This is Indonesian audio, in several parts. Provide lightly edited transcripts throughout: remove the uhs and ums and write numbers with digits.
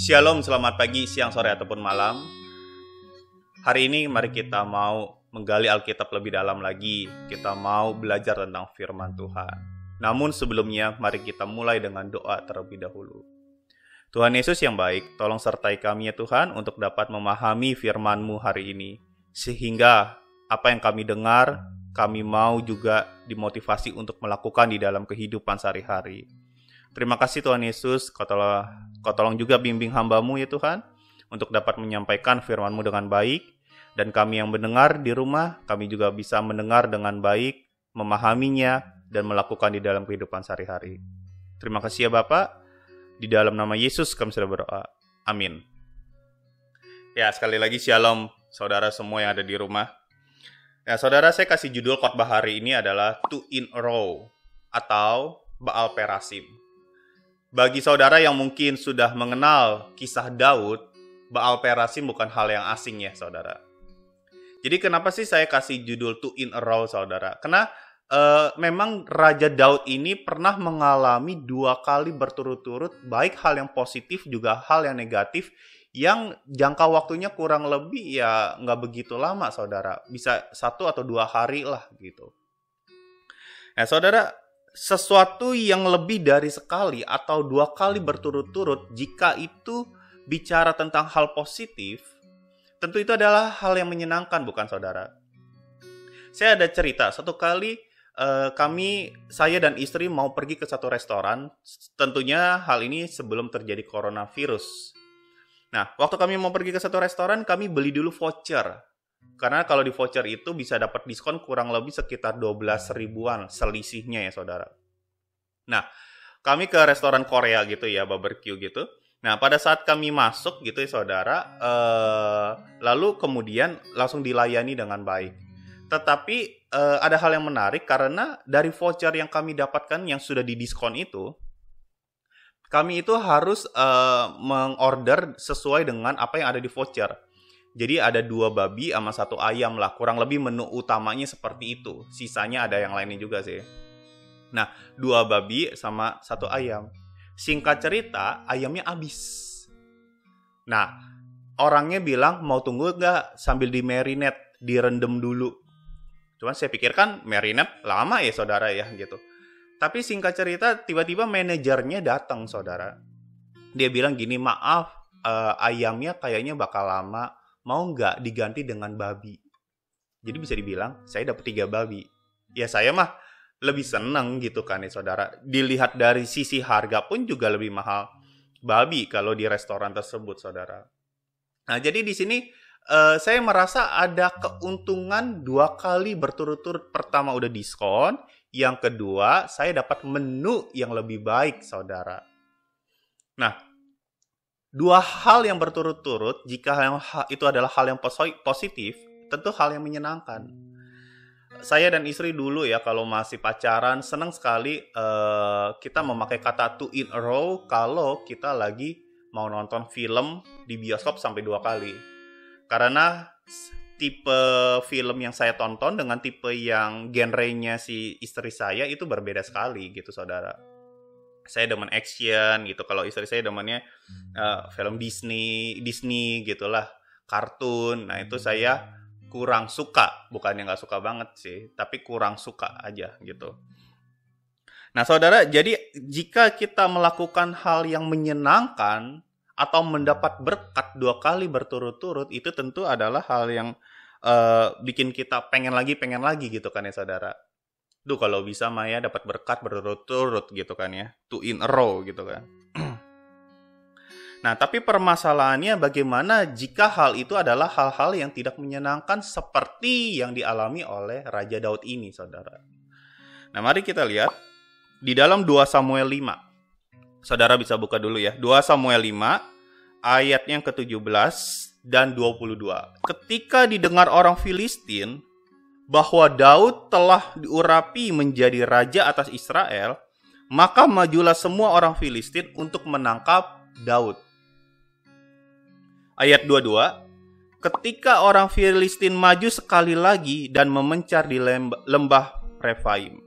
Shalom, selamat pagi, siang, sore, ataupun malam. Hari ini mari kita mau menggali Alkitab lebih dalam lagi. Kita mau belajar tentang firman Tuhan. Namun sebelumnya, mari kita mulai dengan doa terlebih dahulu. Tuhan Yesus yang baik, tolong sertai kami ya Tuhan untuk dapat memahami firman-Mu hari ini. Sehingga apa yang kami dengar, kami mau juga dimotivasi untuk melakukan di dalam kehidupan sehari-hari. Terima kasih Tuhan Yesus, Kau tolong juga bimbing hamba-Mu ya Tuhan, untuk dapat menyampaikan firman-Mu dengan baik, dan kami yang mendengar di rumah, kami juga bisa mendengar dengan baik, memahaminya, dan melakukan di dalam kehidupan sehari-hari. Terima kasih ya Bapak, di dalam nama Yesus kami sudah berdoa. Amin. Ya, sekali lagi shalom saudara semua yang ada di rumah. Ya, saudara, saya kasih judul khotbah hari ini adalah Two in a Row, atau Baal Perasim. Bagi saudara yang mungkin sudah mengenal kisah Daud, Baal Perasim bukan hal yang asing ya saudara. Jadi kenapa sih saya kasih judul Two in a Row saudara? Karena memang Raja Daud ini pernah mengalami 2 kali berturut-turut, baik hal yang positif juga hal yang negatif, yang jangka waktunya kurang lebih ya nggak begitu lama saudara. Bisa 1 atau 2 hari lah gitu. Nah saudara, sesuatu yang lebih dari sekali atau 2 kali berturut-turut, jika itu bicara tentang hal positif, tentu itu adalah hal yang menyenangkan, bukan saudara? Saya ada cerita, satu kali saya dan istri mau pergi ke satu restoran, tentunya hal ini sebelum terjadi coronavirus. Nah, waktu kami mau pergi ke satu restoran, kami beli dulu voucher. Karena kalau di voucher itu bisa dapat diskon kurang lebih sekitar 12 ribuan selisihnya ya saudara. Nah, kami ke restoran Korea gitu ya, barbecue gitu. Nah, pada saat kami masuk gitu ya saudara, lalu kemudian langsung dilayani dengan baik. Tetapi ada hal yang menarik karena dari voucher yang kami dapatkan yang sudah didiskon itu, kami itu harus mengorder sesuai dengan apa yang ada di voucher. Jadi ada 2 babi sama 1 ayam lah. Kurang lebih menu utamanya seperti itu. Sisanya ada yang lainnya juga sih. Nah, 2 babi sama 1 ayam. Singkat cerita, ayamnya habis. Nah, orangnya bilang mau tunggu nggak sambil di marinate, direndam dulu. Cuman saya pikir kan marinate lama ya saudara ya gitu. Tapi singkat cerita, tiba-tiba manajernya datang saudara. Dia bilang gini, maaf ayamnya kayaknya bakal lama. Mau nggak diganti dengan babi? Jadi bisa dibilang, saya dapat 3 babi. Ya saya mah lebih seneng gitu kan ya saudara. Dilihat dari sisi harga pun juga lebih mahal babi kalau di restoran tersebut saudara. Nah jadi di sini saya merasa ada keuntungan 2 kali berturut-turut. Pertama udah diskon, yang kedua saya dapat menu yang lebih baik saudara. Nah, 2 hal yang berturut-turut, jika itu adalah hal yang positif, tentu hal yang menyenangkan. Saya dan istri dulu ya, kalau masih pacaran, senang sekali kita memakai kata two in a row kalau kita lagi mau nonton film di bioskop sampai 2 kali. Karena tipe film yang saya tonton dengan tipe yang genrenya si istri saya itu berbeda sekali gitu saudara. Saya demen action gitu, kalau istri saya demennya film Disney gitulah, kartun. Nah itu saya kurang suka, bukannya nggak suka banget sih, tapi kurang suka aja gitu. Nah saudara, jadi jika kita melakukan hal yang menyenangkan atau mendapat berkat 2 kali berturut-turut, itu tentu adalah hal yang bikin kita pengen lagi gitu kan ya saudara. Duh kalau bisa Maya dapat berkat berturut-turut gitu kan ya, 2 in a row gitu kan. Nah tapi permasalahannya bagaimana jika hal itu adalah hal-hal yang tidak menyenangkan seperti yang dialami oleh Raja Daud ini saudara. Nah mari kita lihat di dalam 2 Samuel 5. Saudara bisa buka dulu ya, 2 Samuel 5 ayat yang ke-17 dan 22. Ketika didengar orang Filistin bahwa Daud telah diurapi menjadi raja atas Israel, maka majulah semua orang Filistin untuk menangkap Daud. Ayat 22, ketika orang Filistin maju sekali lagi dan memencar di lembah Refaim.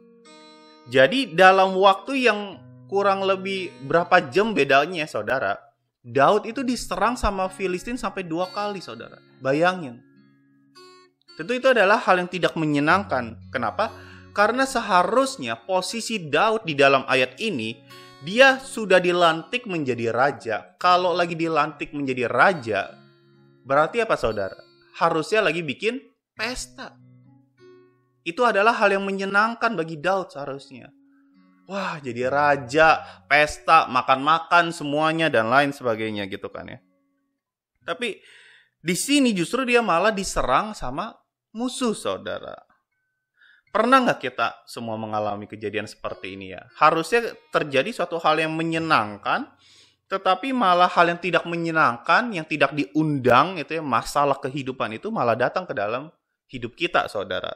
Jadi dalam waktu yang kurang lebih berapa jam bedanya saudara, Daud itu diserang sama Filistin sampai 2 kali, saudara. Bayangin. Tentu itu adalah hal yang tidak menyenangkan. Kenapa? Karena seharusnya posisi Daud di dalam ayat ini, dia sudah dilantik menjadi raja. Kalau lagi dilantik menjadi raja, berarti apa, saudara? Harusnya lagi bikin pesta. Itu adalah hal yang menyenangkan bagi Daud seharusnya. Wah, jadi raja, pesta, makan-makan semuanya dan lain sebagainya gitu kan ya. Tapi di sini justru dia malah diserang sama musuh, saudara. Pernah nggak kita semua mengalami kejadian seperti ini ya? Harusnya terjadi suatu hal yang menyenangkan, tetapi malah hal yang tidak menyenangkan, yang tidak diundang, itu ya, masalah kehidupan itu malah datang ke dalam hidup kita, saudara.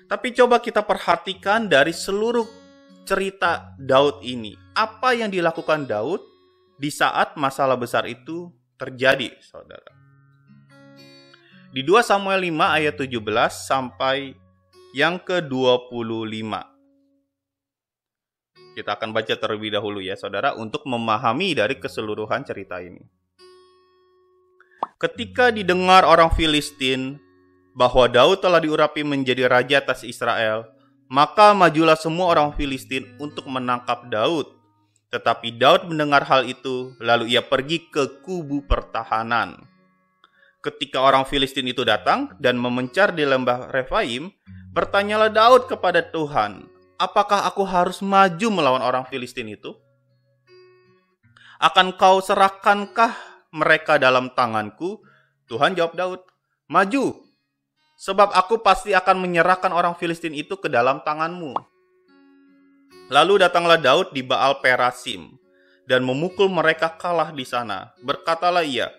Tapi coba kita perhatikan dari seluruh cerita Daud ini. Apa yang dilakukan Daud di saat masalah besar itu terjadi, saudara? Di 2 Samuel 5 ayat 17 sampai yang ke-25. Kita akan baca terlebih dahulu ya, saudara, untuk memahami dari keseluruhan cerita ini. Ketika didengar orang Filistin bahwa Daud telah diurapi menjadi raja atas Israel, maka majulah semua orang Filistin untuk menangkap Daud. Tetapi Daud mendengar hal itu, lalu ia pergi ke kubu pertahanan. Ketika orang Filistin itu datang dan memencar di lembah Refaim, bertanyalah Daud kepada Tuhan, apakah aku harus maju melawan orang Filistin itu? Akan kau serahkankah mereka dalam tanganku? Tuhan jawab Daud, maju, sebab aku pasti akan menyerahkan orang Filistin itu ke dalam tanganmu. Lalu datanglah Daud di Baal Perasim dan memukul mereka kalah di sana. Berkatalah ia,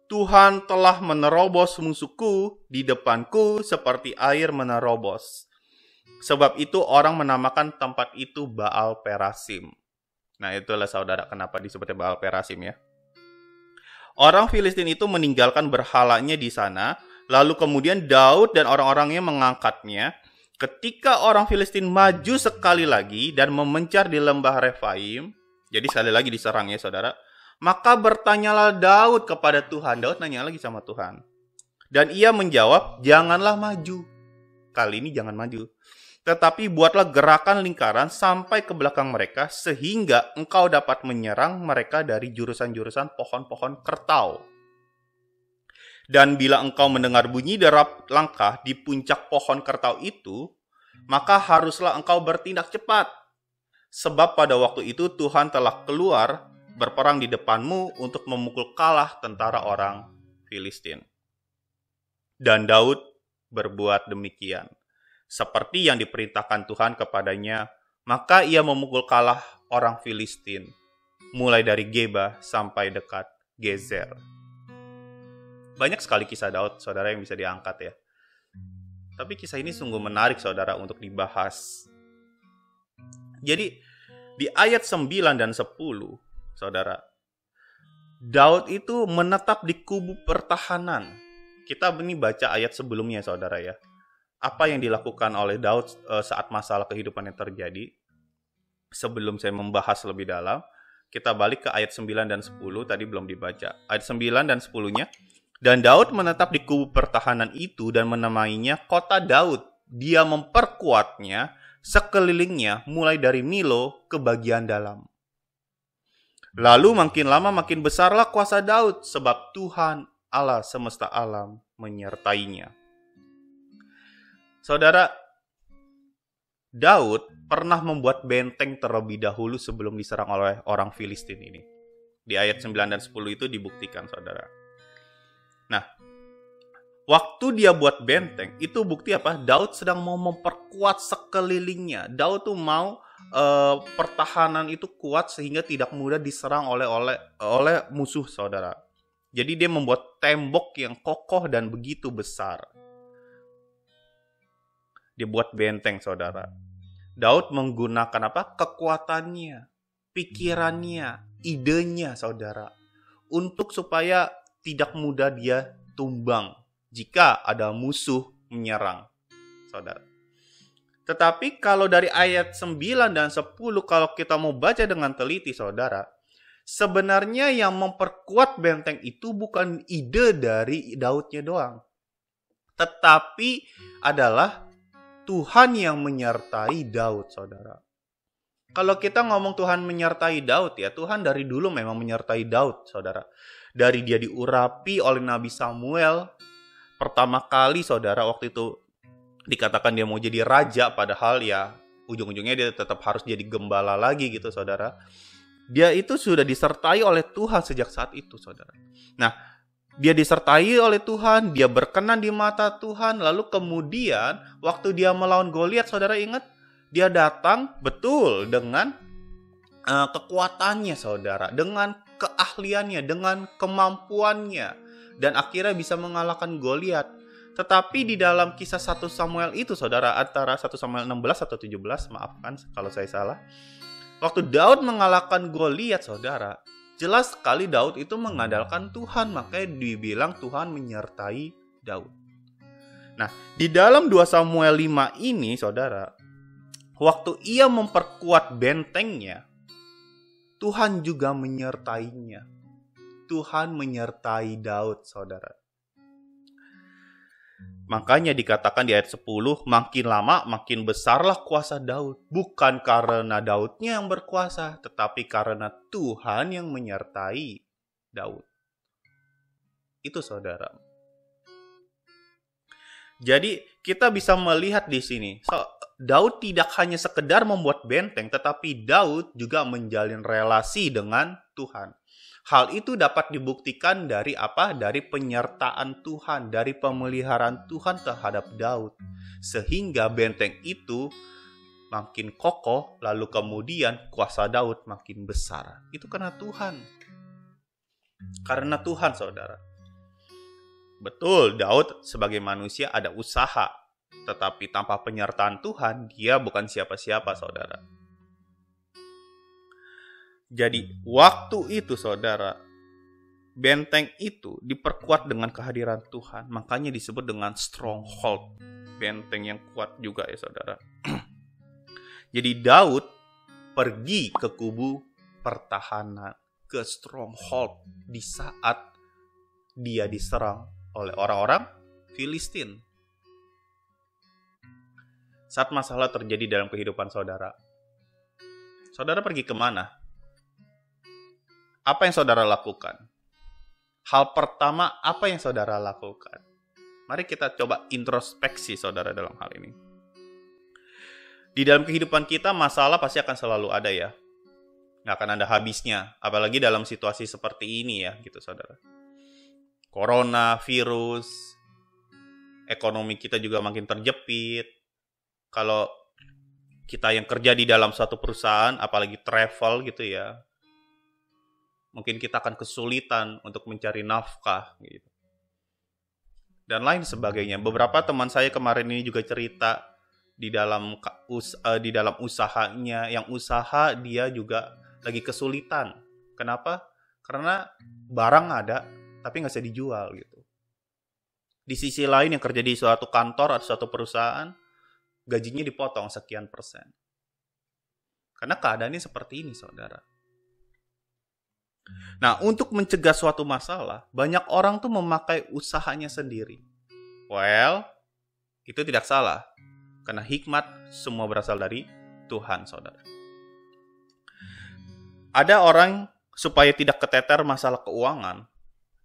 Tuhan telah menerobos musuhku di depanku seperti air menerobos. Sebab itu orang menamakan tempat itu Baal Perasim. Nah, itulah saudara kenapa disebutnya Baal Perasim ya. Orang Filistin itu meninggalkan berhalanya di sana. Lalu kemudian Daud dan orang-orangnya mengangkatnya. Ketika orang Filistin maju sekali lagi dan memencar di lembah Refaim, jadi sekali lagi diserang ya saudara, maka bertanyalah Daud kepada Tuhan. Daud nanya lagi sama Tuhan. Dan ia menjawab, janganlah maju. Kali ini jangan maju. Tetapi buatlah gerakan lingkaran sampai ke belakang mereka, sehingga engkau dapat menyerang mereka dari jurusan-jurusan pohon-pohon kertau. Dan bila engkau mendengar bunyi derap langkah di puncak pohon kertau itu, maka haruslah engkau bertindak cepat. Sebab pada waktu itu Tuhan telah keluar berperang di depanmu untuk memukul kalah tentara orang Filistin. Dan Daud berbuat demikian. Seperti yang diperintahkan Tuhan kepadanya, maka ia memukul kalah orang Filistin, mulai dari Geba sampai dekat Gezer. Banyak sekali kisah Daud, saudara, yang bisa diangkat ya. Tapi kisah ini sungguh menarik, saudara, untuk dibahas. Jadi, di ayat 9 dan 10, saudara, Daud itu menetap di kubu pertahanan. Kita ini baca ayat sebelumnya, saudara ya. Apa yang dilakukan oleh Daud saat masalah kehidupan yang terjadi. Sebelum saya membahas lebih dalam, kita balik ke ayat 9 dan 10, tadi belum dibaca. Ayat 9 dan 10-nya. Dan Daud menetap di kubu pertahanan itu dan menamainya kota Daud. Dia memperkuatnya sekelilingnya mulai dari Milo ke bagian dalam. Lalu makin lama makin besarlah kuasa Daud sebab Tuhan Allah semesta alam menyertainya. Saudara, Daud pernah membuat benteng terlebih dahulu sebelum diserang oleh orang Filistin ini. Di ayat 9 dan 10 itu dibuktikan, saudara. Nah, waktu dia buat benteng, itu bukti apa? Daud sedang mau memperkuat sekelilingnya. Daud tuh mau pertahanan itu kuat sehingga tidak mudah diserang oleh musuh, saudara. Jadi dia membuat tembok yang kokoh dan begitu besar. Dia buat benteng, saudara. Daud menggunakan apa? Kekuatannya, pikirannya, idenya, saudara. Untuk supaya tidak mudah dia tumbang jika ada musuh menyerang, saudara. Tetapi kalau dari ayat 9 dan 10, kalau kita mau baca dengan teliti, saudara, sebenarnya yang memperkuat benteng itu bukan ide dari Daudnya doang, tetapi adalah Tuhan yang menyertai Daud, saudara. Kalau kita ngomong Tuhan menyertai Daud ya, Tuhan dari dulu memang menyertai Daud, saudara. Dari dia diurapi oleh Nabi Samuel, pertama kali saudara waktu itu dikatakan dia mau jadi raja, padahal ya ujung-ujungnya dia tetap harus jadi gembala lagi gitu, saudara. Dia itu sudah disertai oleh Tuhan sejak saat itu, saudara. Nah, dia disertai oleh Tuhan, dia berkenan di mata Tuhan, lalu kemudian waktu dia melawan Goliat, saudara ingat? Dia datang betul dengan kekuatannya, saudara, dengan keahliannya, dengan kemampuannya, dan akhirnya bisa mengalahkan Goliat. Tetapi di dalam kisah 1 Samuel itu, saudara, antara 1 Samuel 16 atau 17, maafkan kalau saya salah. Waktu Daud mengalahkan Goliat, saudara, jelas sekali Daud itu mengandalkan Tuhan, makanya dibilang Tuhan menyertai Daud. Nah, di dalam 2 Samuel 5 ini, saudara, waktu ia memperkuat bentengnya, Tuhan juga menyertainya. Tuhan menyertai Daud, saudara. Makanya dikatakan di ayat 10, makin lama makin besarlah kuasa Daud. Bukan karena Daudnya yang berkuasa, tetapi karena Tuhan yang menyertai Daud. Itu, saudara. Jadi kita bisa melihat di sini, Daud tidak hanya sekedar membuat benteng, tetapi Daud juga menjalin relasi dengan Tuhan. Hal itu dapat dibuktikan dari apa? Dari penyertaan Tuhan, dari pemeliharaan Tuhan terhadap Daud. Sehingga benteng itu makin kokoh, lalu kemudian kuasa Daud makin besar. Itu karena Tuhan. Karena Tuhan, saudara. Betul, Daud sebagai manusia ada usaha. Tetapi tanpa penyertaan Tuhan, dia bukan siapa-siapa, saudara. Jadi waktu itu, saudara, benteng itu diperkuat dengan kehadiran Tuhan. Makanya disebut dengan stronghold. Benteng yang kuat juga ya, saudara. Jadi Daud pergi ke kubu pertahanan, ke stronghold di saat dia diserang oleh orang-orang Filistin. Saat masalah terjadi dalam kehidupan saudara, saudara pergi kemana? Apa yang saudara lakukan? Hal pertama, apa yang saudara lakukan? Mari kita coba introspeksi, saudara, dalam hal ini. Di dalam kehidupan kita, masalah pasti akan selalu ada ya. Nggak akan ada habisnya. Apalagi dalam situasi seperti ini ya, gitu, saudara. Corona, virus, ekonomi kita juga makin terjepit. Kalau kita yang kerja di dalam suatu perusahaan, apalagi travel gitu ya, mungkin kita akan kesulitan untuk mencari nafkah gitu. Dan lain sebagainya. Beberapa teman saya kemarin ini juga cerita di dalam usahanya, yang usaha dia juga lagi kesulitan. Kenapa? Karena barang ada tapi nggak bisa dijual gitu. Di sisi lain yang kerja di suatu kantor atau suatu perusahaan, gajinya dipotong sekian persen. Karena keadaannya seperti ini, saudara. Nah, untuk mencegah suatu masalah, banyak orang tuh memakai usahanya sendiri. Well, itu tidak salah. Karena hikmat semua berasal dari Tuhan, saudara. Ada orang supaya tidak keteter masalah keuangan,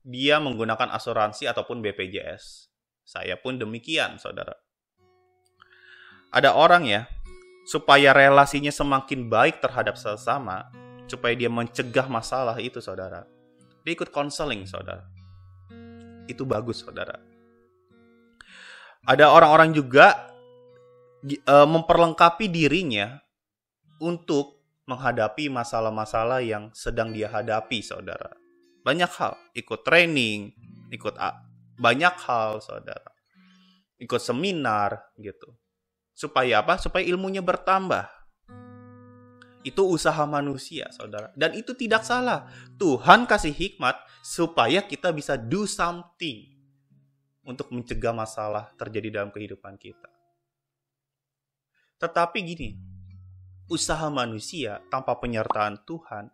dia menggunakan asuransi ataupun BPJS. Saya pun demikian, saudara. Ada orang ya, supaya relasinya semakin baik terhadap sesama, supaya dia mencegah masalah itu, saudara, dia ikut konseling, saudara. Itu bagus, saudara. Ada orang-orang juga memperlengkapi dirinya untuk menghadapi masalah-masalah yang sedang dia hadapi, saudara. Banyak hal, ikut training, ikut banyak hal, saudara. Ikut seminar, gitu. Supaya apa? Supaya ilmunya bertambah. Itu usaha manusia, saudara. Dan itu tidak salah. Tuhan kasih hikmat supaya kita bisa do something untuk mencegah masalah terjadi dalam kehidupan kita. Tetapi gini, usaha manusia tanpa penyertaan Tuhan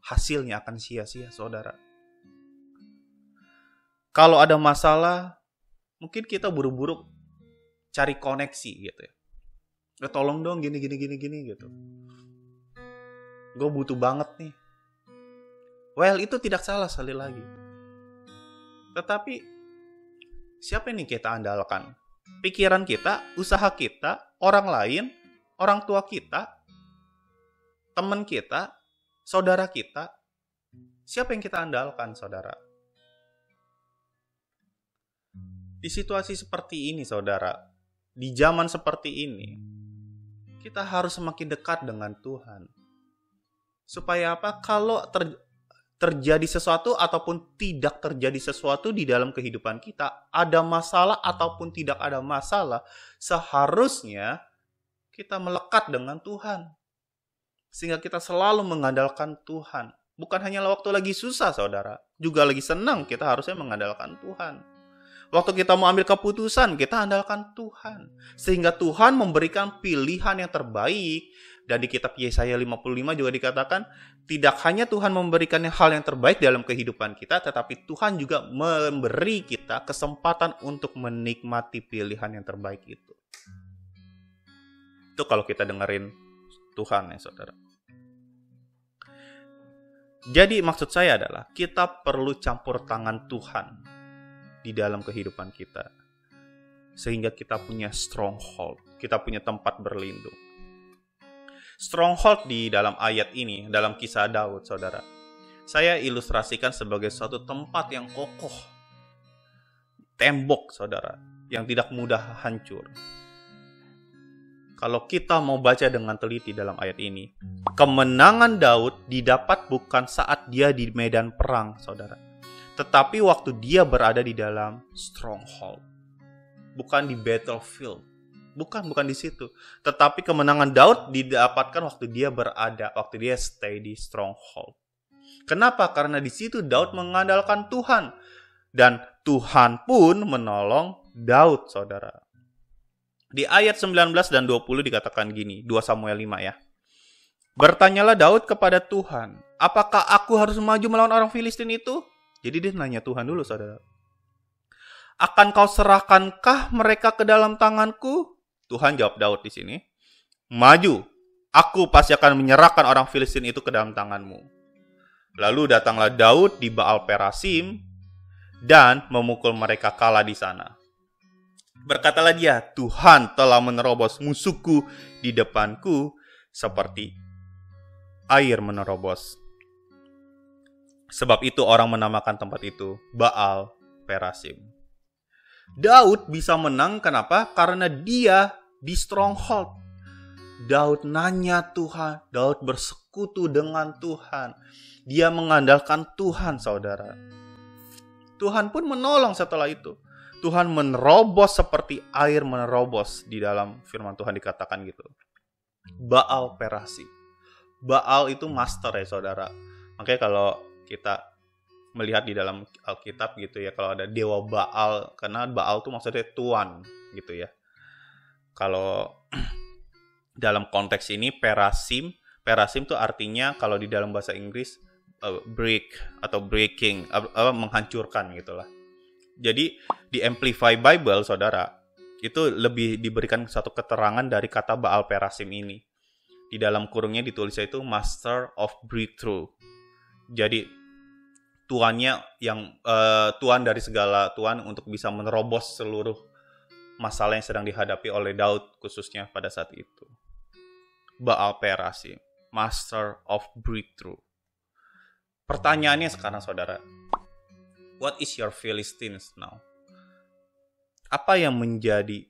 hasilnya akan sia-sia, saudara. Kalau ada masalah, mungkin kita buru-buru cari koneksi gitu ya. Tolong dong gini gitu. Gue butuh banget nih. Well, itu tidak salah sekali lagi. Tetapi siapa yang kita andalkan? Pikiran kita, usaha kita, orang lain, orang tua kita, teman kita, saudara kita. Siapa yang kita andalkan, saudara? Di situasi seperti ini, saudara, di zaman seperti ini, kita harus semakin dekat dengan Tuhan. Supaya apa? Kalau terjadi sesuatu ataupun tidak terjadi sesuatu di dalam kehidupan kita, ada masalah ataupun tidak ada masalah, seharusnya kita melekat dengan Tuhan. Sehingga kita selalu mengandalkan Tuhan. Bukan hanya waktu lagi susah, saudara. Juga lagi senang, kita harusnya mengandalkan Tuhan. Waktu kita mau ambil keputusan, kita andalkan Tuhan. Sehingga Tuhan memberikan pilihan yang terbaik. Dan di kitab Yesaya 55 juga dikatakan, tidak hanya Tuhan memberikan hal yang terbaik dalam kehidupan kita, tetapi Tuhan juga memberi kita kesempatan untuk menikmati pilihan yang terbaik itu. Itu kalau kita dengerin Tuhan ya, saudara. Jadi maksud saya adalah, kita perlu campur tangan Tuhan di dalam kehidupan kita. Sehingga kita punya stronghold. Kita punya tempat berlindung. Stronghold di dalam ayat ini, dalam kisah Daud, saudara, saya ilustrasikan sebagai suatu tempat yang kokoh. Tembok, saudara, yang tidak mudah hancur. Kalau kita mau baca dengan teliti dalam ayat ini, kemenangan Daud didapat bukan saat dia di medan perang, saudara. Tetapi waktu dia berada di dalam stronghold. Bukan di battlefield. Bukan di situ. Tetapi kemenangan Daud didapatkan waktu dia stay di stronghold. Kenapa? Karena di situ Daud mengandalkan Tuhan. Dan Tuhan pun menolong Daud, saudara. Di ayat 19 dan 20 dikatakan gini, 2 Samuel 5 ya. Bertanyalah Daud kepada Tuhan, apakah aku harus maju melawan orang Filistin itu? Jadi dia nanya Tuhan dulu, saudara. Akan kau serahkankah mereka ke dalam tanganku? Tuhan jawab Daud di sini, maju, aku pasti akan menyerahkan orang Filistin itu ke dalam tanganmu. Lalu datanglah Daud di Baal Perasim dan memukul mereka kalah di sana. Berkatalah dia, Tuhan telah menerobos musuhku di depanku seperti air menerobos. Sebab itu orang menamakan tempat itu Baal Perasim. Daud bisa menang, kenapa? Karena dia di stronghold. Daud nanya Tuhan, Daud bersekutu dengan Tuhan. Dia mengandalkan Tuhan, saudara. Tuhan pun menolong setelah itu. Tuhan menerobos seperti air menerobos, di dalam firman Tuhan dikatakan gitu. Baal Perasim. Baal itu master ya, saudara. Makanya kalau kita melihat di dalam Alkitab gitu ya, kalau ada dewa Baal, karena Baal itu maksudnya tuan gitu ya. Kalau dalam konteks ini Perasim itu artinya kalau di dalam bahasa Inggris break atau breaking, menghancurkan gitulah. Jadi di Amplify Bible, saudara, itu lebih diberikan satu keterangan dari kata Baal Perasim ini. Di dalam kurungnya ditulisnya itu Master of Breakthrough. Jadi tuannya yang tuan dari segala tuan untuk bisa menerobos seluruh masalah yang sedang dihadapi oleh Daud khususnya pada saat itu. Baal Perasim, Master of Breakthrough. Pertanyaannya sekarang, saudara, what is your Philistines now? Apa yang menjadi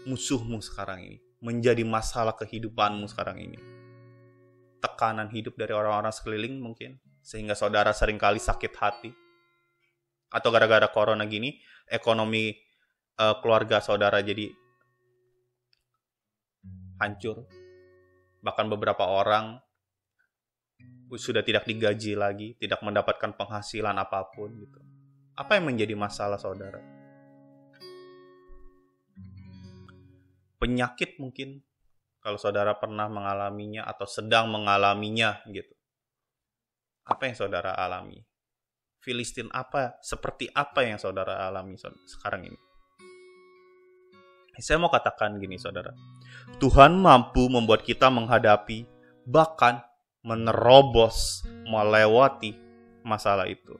musuhmu sekarang ini? Menjadi masalah kehidupanmu sekarang ini? Tekanan hidup dari orang-orang sekeliling mungkin? Sehingga saudara seringkali sakit hati. Atau gara-gara corona gini, ekonomi keluarga saudara jadi hancur. Bahkan beberapa orang sudah tidak digaji lagi, tidak mendapatkan penghasilan apapun gitu. Apa yang menjadi masalah saudara? Penyakit mungkin, kalau saudara pernah mengalaminya atau sedang mengalaminya gitu. apa yang saudara alami? Filistin seperti apa yang saudara alami sekarang ini? Saya mau katakan gini saudara, Tuhan mampu membuat kita menghadapi, bahkan menerobos, melewati masalah itu.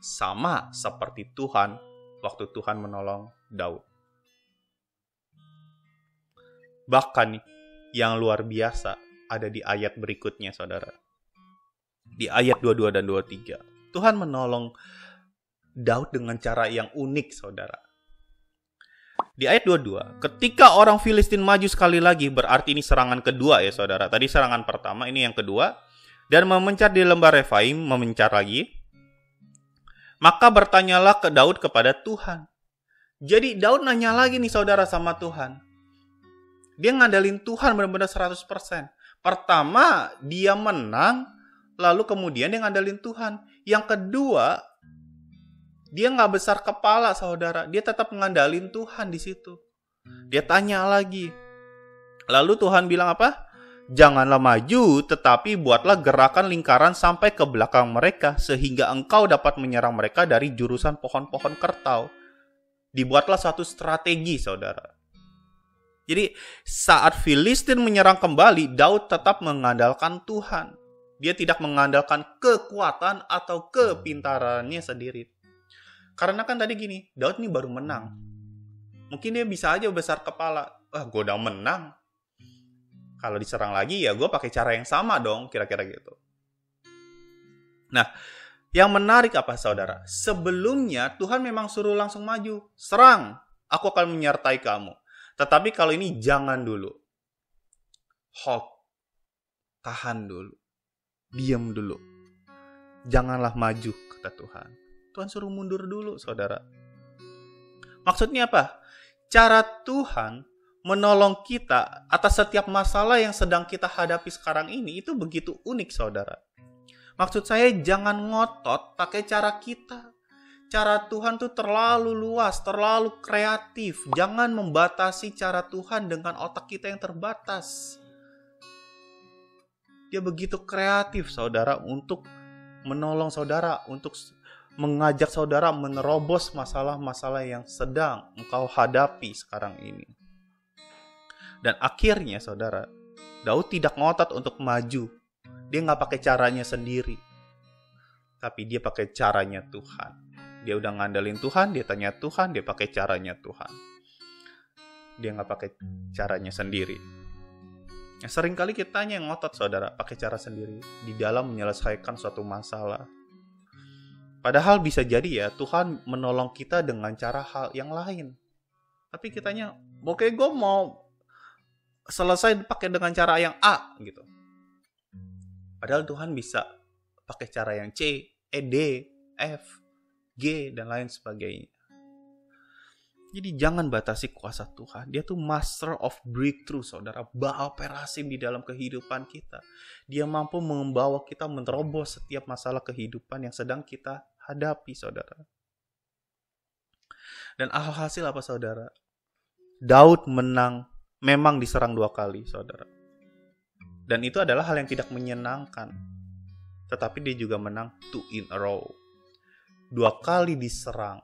Sama seperti Tuhan waktu Tuhan menolong Daud. Bahkan yang luar biasa ada di ayat berikutnya saudara. Di ayat 22 dan 23. Tuhan menolong Daud dengan cara yang unik saudara. Di ayat 22, ketika orang Filistin maju sekali lagi, berarti ini serangan kedua ya saudara. Tadi serangan pertama, ini yang kedua. Dan memencar di lembah Refaim, memencar lagi. Maka bertanyalah ke Daud kepada Tuhan. Jadi Daud nanya lagi nih saudara sama Tuhan. Dia ngandelin Tuhan benar-benar 100%. Pertama, dia menang. Lalu kemudian dia ngandelin Tuhan. Yang kedua, dia nggak besar kepala saudara. Dia tetap ngandalin Tuhan di situ. Dia tanya lagi. Lalu Tuhan bilang apa? Janganlah maju, tetapi buatlah gerakan lingkaran sampai ke belakang mereka, sehingga engkau dapat menyerang mereka dari jurusan pohon-pohon kertau. Dibuatlah suatu strategi saudara. Jadi saat Filistin menyerang kembali, Daud tetap mengandalkan Tuhan. Dia tidak mengandalkan kekuatan atau kepintarannya sendiri. Karena kan tadi gini, Daud ini baru menang. Mungkin dia bisa aja besar kepala. Gue udah menang. Kalau diserang lagi ya gue pakai cara yang sama dong, kira-kira gitu. Nah, yang menarik apa saudara? Sebelumnya Tuhan memang suruh langsung maju. Serang, aku akan menyertai kamu. Tetapi kalau ini jangan dulu. Hold. Tahan dulu. Diam dulu. Janganlah maju, kata Tuhan. Tuhan suruh mundur dulu, saudara. Maksudnya apa? Cara Tuhan menolong kita atas setiap masalah yang sedang kita hadapi sekarang ini itu begitu unik, saudara. Maksud saya jangan ngotot pakai cara kita. Cara Tuhan tuh terlalu luas, terlalu kreatif. Jangan membatasi cara Tuhan dengan otak kita yang terbatas. Dia begitu kreatif saudara untuk menolong saudara, untuk mengajak saudara menerobos masalah-masalah yang sedang engkau hadapi sekarang ini. Dan akhirnya saudara, Daud tidak ngotot untuk maju. Dia nggak pakai caranya sendiri. Tapi dia pakai caranya Tuhan. Dia udah ngandelin Tuhan, dia tanya Tuhan, dia pakai caranya Tuhan. Dia nggak pakai caranya sendiri. Nah, seringkali kita yang ngotot saudara, pakai cara sendiri di dalam menyelesaikan suatu masalah. Padahal bisa jadi ya Tuhan menolong kita dengan cara hal yang lain. Tapi kitanya, oke gue mau selesai pakai dengan cara yang A gitu. Padahal Tuhan bisa pakai cara yang C, E, D, F, G, dan lain sebagainya. Jadi jangan batasi kuasa Tuhan. Dia tuh master of breakthrough, saudara. Baal Perasim di dalam kehidupan kita. Dia mampu membawa kita menerobos setiap masalah kehidupan yang sedang kita hadapi, saudara. Dan alhasil apa, saudara? Daud menang, memang diserang 2 kali, saudara. Dan itu adalah hal yang tidak menyenangkan. Tetapi dia juga menang 2 in a row. 2 kali diserang.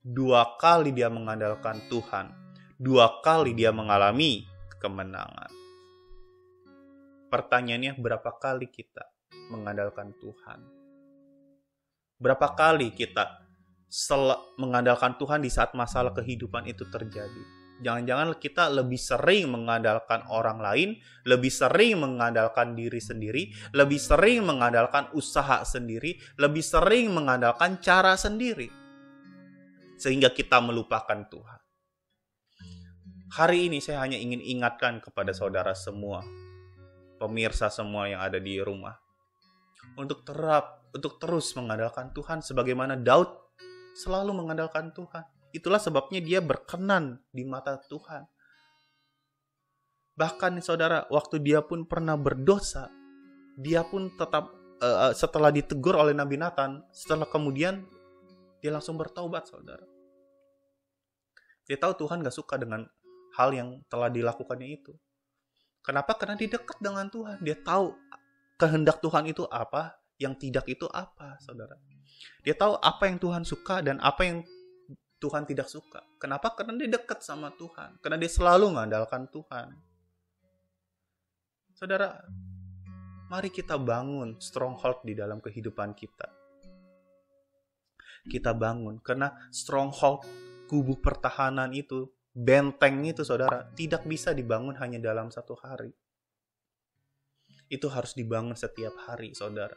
2 kali dia mengandalkan Tuhan. 2 kali dia mengalami kemenangan. Pertanyaannya, berapa kali kita mengandalkan Tuhan? Berapa kali kita mengandalkan Tuhan di saat masalah kehidupan itu terjadi? Jangan-jangan kita lebih sering mengandalkan orang lain, lebih sering mengandalkan diri sendiri, lebih sering mengandalkan usaha sendiri, lebih sering mengandalkan cara sendiri. Sehingga kita melupakan Tuhan. Hari ini saya hanya ingin ingatkan kepada saudara semua, pemirsa semua yang ada di rumah, untuk terus mengandalkan Tuhan sebagaimana Daud selalu mengandalkan Tuhan. Itulah sebabnya dia berkenan di mata Tuhan. Bahkan saudara, waktu dia pun pernah berdosa, dia pun tetap setelah ditegur oleh Nabi Nathan, setelah kemudian dia langsung bertaubat, saudara. Dia tahu Tuhan gak suka dengan hal yang telah dilakukannya itu. Kenapa? Karena dia dekat dengan Tuhan. Dia tahu kehendak Tuhan itu apa. Yang tidak itu apa, saudara? Dia tahu apa yang Tuhan suka dan apa yang Tuhan tidak suka. Kenapa? Karena dia dekat sama Tuhan. Karena dia selalu mengandalkan Tuhan. Saudara, mari kita bangun stronghold di dalam kehidupan kita. Kita bangun, karena stronghold, kubu pertahanan itu, benteng itu, saudara, tidak bisa dibangun hanya dalam satu hari. Itu harus dibangun setiap hari, saudara.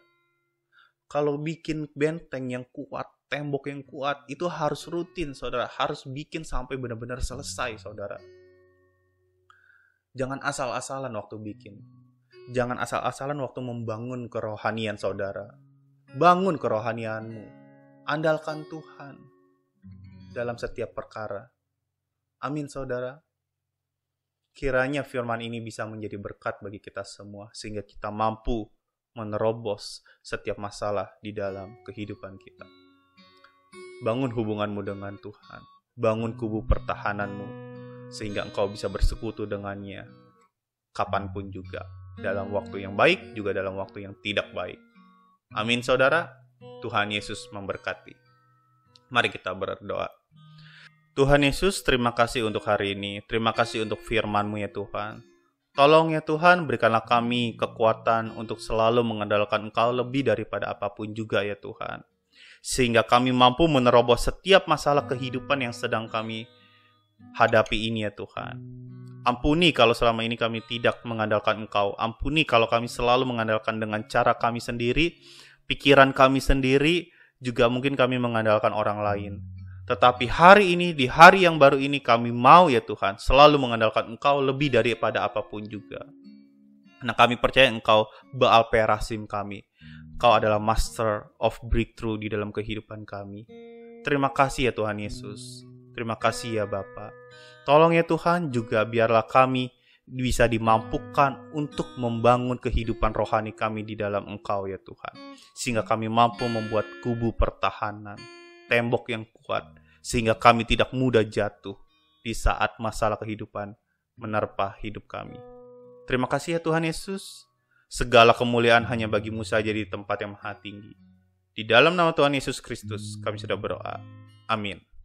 Kalau bikin benteng yang kuat, tembok yang kuat, itu harus rutin, saudara. Harus bikin sampai benar-benar selesai, saudara. Jangan asal-asalan waktu bikin. Jangan asal-asalan waktu membangun kerohanian, saudara. Bangun kerohanianmu. Andalkan Tuhan dalam setiap perkara. Amin, saudara. Kiranya firman ini bisa menjadi berkat bagi kita semua, sehingga kita mampu menerobos setiap masalah di dalam kehidupan kita. Bangun hubunganmu dengan Tuhan. Bangun kubu pertahananmu, sehingga engkau bisa bersekutu dengannya kapanpun juga. Dalam waktu yang baik, juga dalam waktu yang tidak baik. Amin, saudara. Tuhan Yesus memberkati. Mari kita berdoa. Tuhan Yesus, terima kasih untuk hari ini. Terima kasih untuk firman-Mu ya Tuhan. Tolong ya Tuhan, berikanlah kami kekuatan untuk selalu mengandalkan Engkau lebih daripada apapun juga ya Tuhan. Sehingga kami mampu menerobos setiap masalah kehidupan yang sedang kami hadapi ini ya Tuhan. Ampuni kalau selama ini kami tidak mengandalkan Engkau. Ampuni kalau kami selalu mengandalkan dengan cara kami sendiri, pikiran kami sendiri, juga mungkin kami mengandalkan orang lain. Tetapi hari ini, di hari yang baru ini, kami mau ya Tuhan selalu mengandalkan Engkau lebih daripada apapun juga. Nah, kami percaya Engkau Baal Perasim kami. Engkau adalah Master of Breakthrough di dalam kehidupan kami. Terima kasih ya Tuhan Yesus. Terima kasih ya Bapa. Tolong ya Tuhan, juga biarlah kami bisa dimampukan untuk membangun kehidupan rohani kami di dalam Engkau ya Tuhan. Sehingga kami mampu membuat kubu pertahanan, tembok yang kuat, sehingga kami tidak mudah jatuh di saat masalah kehidupan menerpa hidup kami. Terima kasih ya Tuhan Yesus. Segala kemuliaan hanya bagi-Mu saja di tempat yang maha tinggi. Di dalam nama Tuhan Yesus Kristus kami sudah berdoa. Amin.